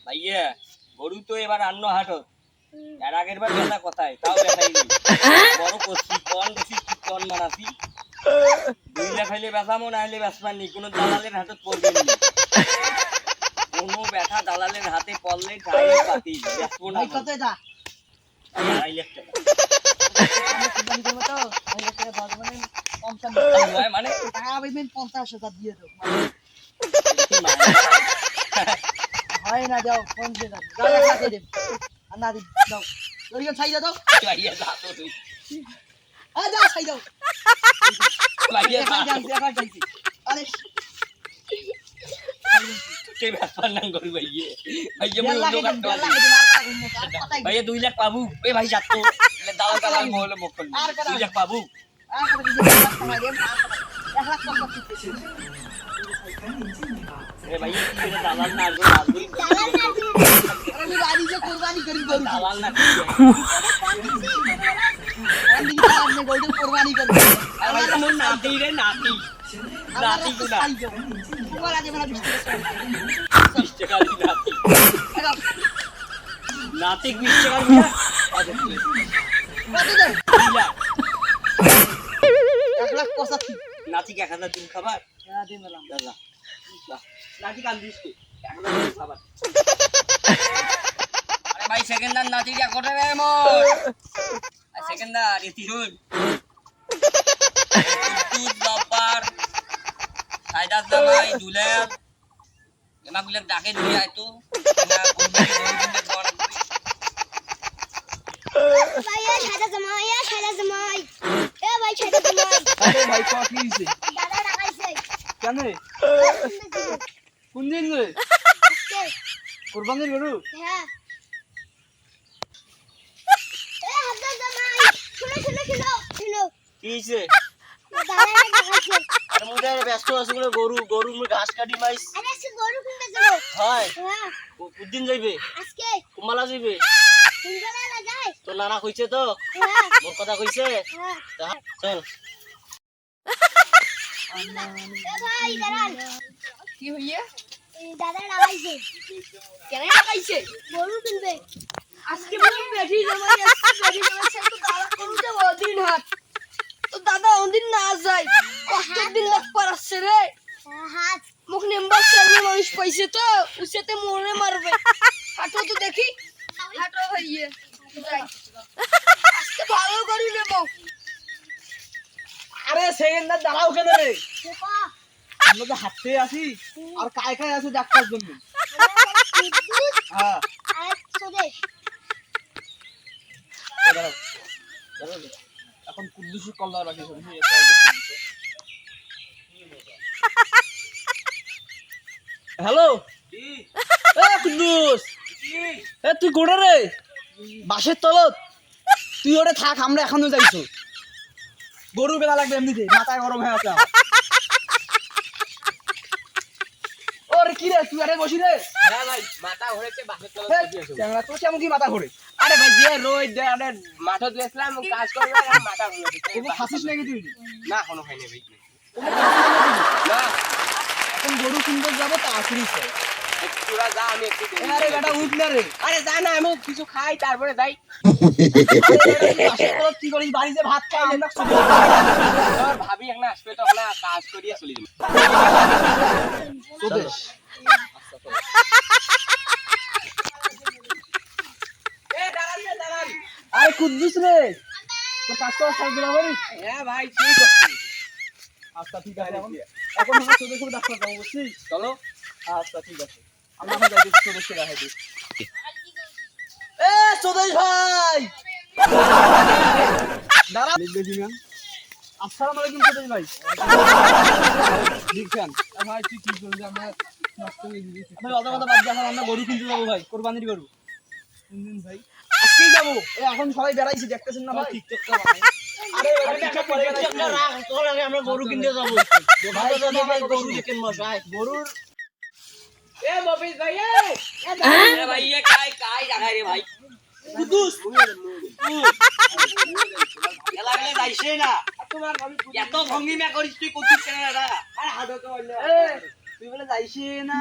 ভাইয়া গরু তো এবার আন্ন হাটত এর আগের বার বেচা কথায় তাও বেচাইনি বড় করছি কন বেশি কন মারাছি 2 লাখ হইলে বেচামো না হইলে বেচবার নি কোনো দালালের হাতত পড়বে নি কোনো ব্যথা দালালের হাতে পড়লে ঠাই পাতি বেচবো না কত দা 2.5 লাখ টাকা আমি কুরবানি করব তো 2 লাখ টাকা দাও মানে 50 মানে টাকা আমি 50,000 দিয়ে দাও হয় না দাও ফোন দিয়ে দাও দাও সাথে দে না দি দাও ওইখানে ছাই দাও ভাইয়া যা তো তুই দাও ছাই দাও ভাইয়া জানছি আরে কে বেচবার না গরু ভাইয়া ভাইয়া মই লাগে অন্য কাজ ভাইয়া 2 লাখ পাবো ওই ভাই যাতো দালাল দালাল বলে বকল 2 লাখ পাবো আর কত দিন 1 লাখ টাকা দেব 1 লাখ টাকা দিতেছি এ ভাই কি দালাল না গো দালাল না আমি গাড়ি যে কুরবানি করি গরু দালাল না আমি আপনি গরু কুরবানি করব আমার মন নাতি রে নাতি নাতি গুনা তোমার আজ বলা 20 টাকা দি নাতি নাতি 20 টাকা দিয়া আচ্ছা কত দেন 2 লাখ 1 লাখ 85 নাতি 1000 দিন খাবার হ্যাঁ দিন দিলাম দাদা নাতি কাল দিস কি 1000 দিন খাবার আরে ভাই সেকেন্ডার নাতি যা করে রে মোর সেকেন্ডার এতি শুন তুই বাবার সাইদাস জামাই দুলের এমাগুলে ডাকে দিয়ে আইতো না কোনদিন গরুদের বড় ভাইয়া সাদা জামাই এ ভাই সাদা জামাই আরে ভাই কত নিছে দাদা রাখাইছে কেন কোন দিন রে কুরবানির গরু হ্যাঁ এ সাদা জামাই শুনো কি হইছে দাদা রাখাইছে আর মুদের ব্যস্ত আছে বলে গরু মুই ঘাস কাটি মাইস আরে সে গরু কিনতে যাব হয় হ্যাঁ কুদিন যাইবে আজকে কুমালা যাইবে কুনজলা না যায় তো নানা কইছে তো হ্যাঁ মোর কথা কইছে হ্যাঁ চল এ ভাই দাঁড়ান কি হইয়া দাদা রাখাইছে কেন লাগাইছে গরু কিনবে আজকে বলি বেটি জামাই আসছে বেটি জামাই সে তো দাদা করতে ওদিন হাত তো দাদা ওদিন না যায় কষ্টের দিন লাগ পারাচ্ছে রে হাত মুখ নেম্বার সামনে মানুষ পাইছে তো উসেতে মরে মারবে হাঁটো তো দেখি হাঁটো ভাইয়ে যাই আজকে ভালো করি নেব আরে সেকেন্ডার দাঁড়াও কেন রে দেখো আমরা তো হাঁটতে আসি আর কায় কায় আছে ডাক্তার জন্য হ্যাঁ আর সুদেশ দাঁড়াও এখন কুদ্দুসি কল্লা রাখি শুনি হ্যালো কি এ কুদ্দুস কি এ তুই কোড়ে রে বাসের তলত তুই ওরে থাক আমরা এখনো যাইছো গরু বেলা লাগবে এমনিতে মাথা গরম হয়ে আছে আমার। ওরে কি রে তুই আরে বসি রে হ্যাঁ ভাই মাথা ঘুরেছে বাসের তলে এই, চ্যাংড়া, তোর কেমন কি মাথা ঘোরে আরে ভাই যে রোজ দে আরে মাঠত গেছিলাম কাজ করবে আর মাথা ঘুরেছে কোনো খাসিস নাকি তুই না কোনো খাইনি ভাই কোনো খাসিস নাকি তুই? না এখন গরু কিনতে যাবো তা আসিস তোরা যা আমি একটু আরে বেটা উঠ না রে আরে যা না আমি কিছু খাই তারপরে যাই বাসের তলত কি করিস বাড়িতে ভাত খাই না তোর ভাবি এখন আসবে তো না কাজ করিয়া চলে যাবে তোদের এ দাঁড়ান রে, দাঁড়ান আরে কুদ্দুস রে তোর কাজ করা সব দিলা বলি হ্যাঁ ভাই ঠিক আছে আচ্ছা ঠিক আছে এখন আমরা তোদের খুব ডাক্তার যাবো বুঝছিস চলো আচ্ছা ঠিক আছে আমরা এখন যাই তোদেরকে দেখাই দিই এ সোদেশ ভাই দাঁড়া আসসালামু আলাইকুম সোদেশ ভাই দেখছেন ভাই তুই কি করবি আমরা নষ্ট হয়ে গেছি ভাই অত কথা বাদ দিয়ে এখন আমরা গরু কিনতে যাবো ভাই কোরবানির গরু কোন দিন ভাই আজকেই যাবো এখন সবাই বেড়াইছি দেখতেছেন না ভাই টিকটক টা বানাই আরে টিকটক করে আমরা রাখ তোর আগে আমরা গরু কিনতে যাবো ভাই ভাই গরু দেখেন মশাই গরুর এ মফিজ ভাই এ ভাই এ কাই জায়গায় রে ভাই কুদুস এলা গেলে যাইছে না তোমার এত ভঙ্গি মে করিস তুই কুদুস কেন না আরে হাডো তো হইলো তুই বলে যাইছি না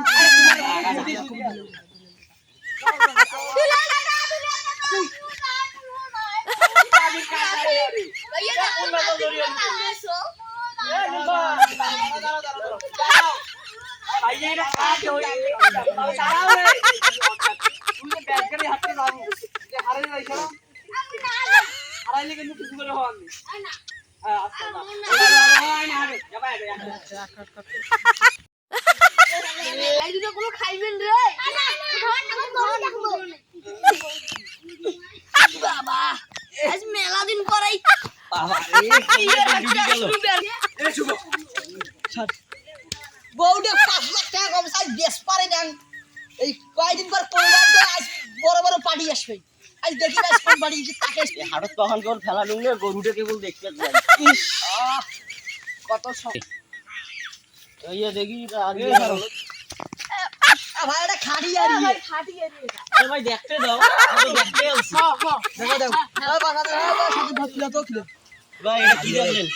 হারাইলে কিন্তু কিছু করে হওয়ার নেই হ্যাঁ আচ্ছা এই দুটো কোনো খাইবেন রে বাবা আজ মেলা দিন পরেই বউটা 5 লাখ টাকা কম সাইজ বেশ পারে না এই কয়দিন পর প্রোগ্রাম তো আজ বড় বড় পার্টি আসবে আজ দেখি আজ কোন পার্টি এসে তাকে হাটত তখন কোন ফেলা লুঙ্গে গরুটা কেবল দেখতে যাই কত সব এই দেখি আগে ভাই এটা খাড়ি আর আরে ভাই দেখতে দাও আমি দেখতে আছি দেখো দেখো এই বাবা সাথে ভাত খিলা তো খিলা ভাই এটা কি দেখলেন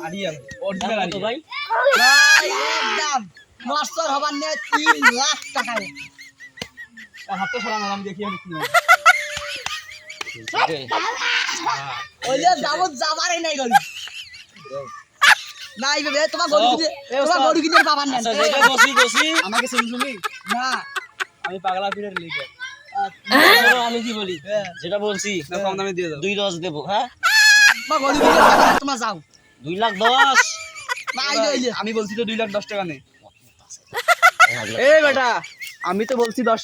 আরিয়া অরিজিনাল তো ভাই ভাই একদম মাস্টার হবার নিয়ে 3 লাখ টাকা হাতে সরানো আমি দেখি আমি কি ওইলে যাবারে নাই গলি নাই বে তোমার গরু কিনে বাবার না আচ্ছা যেটা বসি আমাকে শুনছুনি না আমি পাগলা পীরের লিডার আমি কি বলি যেটা বলছি কম দামে দিয়ে দাও 2.10 দেব হ্যাঁ মা গরু কিনে বাবার তোমার যাও 2,10,000 নাই দইলে আমি বলছি তো 2,10,000 টাকা নেই এ বেটা আমি তো বলছি 10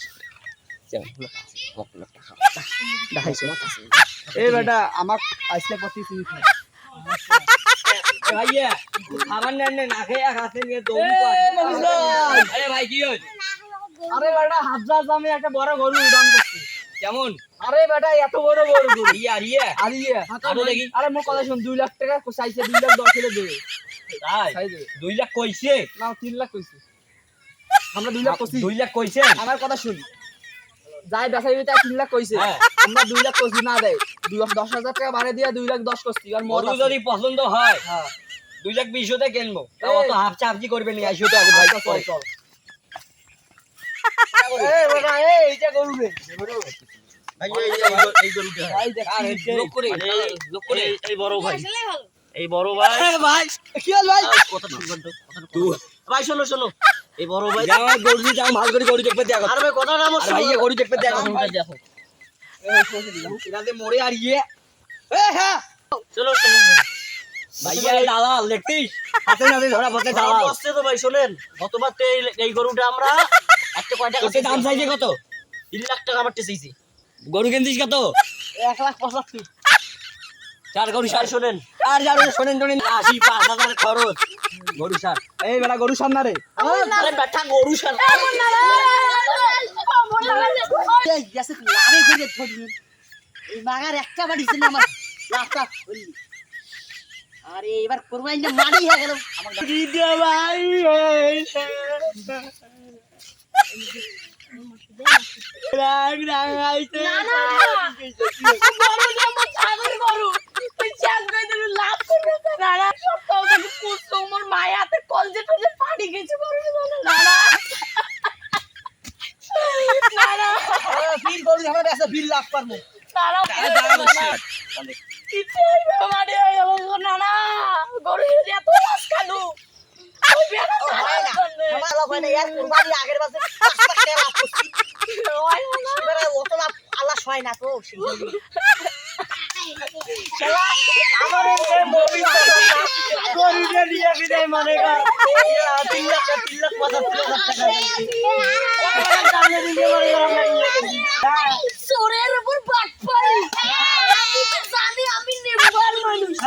এ বেটা আমার আজকে 25 মিনিট ভাইয়া খাবার নেন না খেয়ে খাতে নিয়ে দৌড়ি আরে ভাই কি হইছে আরে বেটা হাজার দামে একটা বড় গরু দাম করছি কেমন আরে বেটা এত বড় গরু আরিয়া আরো দেখি আরে মোর কথা শুন 2 লাখ টাকা চাইছে 2,10,000 হলে দেবে তাই চাই দেবে 2 লাখ কইছে না 3 লাখ কইছি আমরা 2 লাখ কইছি 2 লাখ কইছে আমার কথা শুন যাই বেচাইবি তাই 3 লাখ কইছে হ্যাঁ। আমরা 2 লাখ কইছি না দেয় 10,000 টাকা বাড়ে দিয়া 2,10,000 করছি আর মত গরু যদি পছন্দ হয় হ্যাঁ 2,20,000 হতে কিনবো তাও এই। অত হাফ চাপজি করবে নি 80 টাকা ভাই চল চল এই বেটা এইটা গরু রে ভাই এই গরুটা ভাই দেখ আর লোক করে এই বড় ভাই আসলে ভালো এই বড় ভাই ভাই কি হল ভাই কথা তুই ভাই শোনো এই বড় ভাই যাও গরু যাও ভালো করে গরু দেখতে দেখো আরে ভাই কথা না আমার ভাই গরু দেখতে দেখো দেখো এরাতে মরে আর ইয়ে এ হ্যাঁ চলো ভাইয়া এই দালাল দেখতিস হাতে নাতে ধরা পড়তে দালাল বসছে তো ভাই শুনেন গতবার তো এই গরুটা আমরা একটা কয় টাকা দাম চাইছে কত 3 লাখ টাকা আমারতে চাইছি গরু কিনছিস কত 1,75,000 চার গরু সার শুনেন আর যার শুনেন 85,000 খরচ গরু সার এই বেটা গরু সামনে রে আরে বেটা গরু সার এই গেছে লাভে করে ধরবেন এই মাগার একটা বাড়িছে না আমার লাখটা আরে এবার কুরবানিটা মারি হয়ে গেল আমার দিদা ভাই রাগ রাগ আইছে ফিল গরু আমরা বেশি ফিল লাখ পারমু আমার লাভ হয় না यार কুরবানি আগের বছর 5 লাখ টাকা লাভ করছি এবারে অত লাভ আল্লাহ হয় না তো আমার এই মুভি গরুটা নিয়ে বিদায় মানে কর 3 লাখ 75,000 টাকা সোরের উপর বাট পাই আমি তো জানি আমি নেবার মানুষ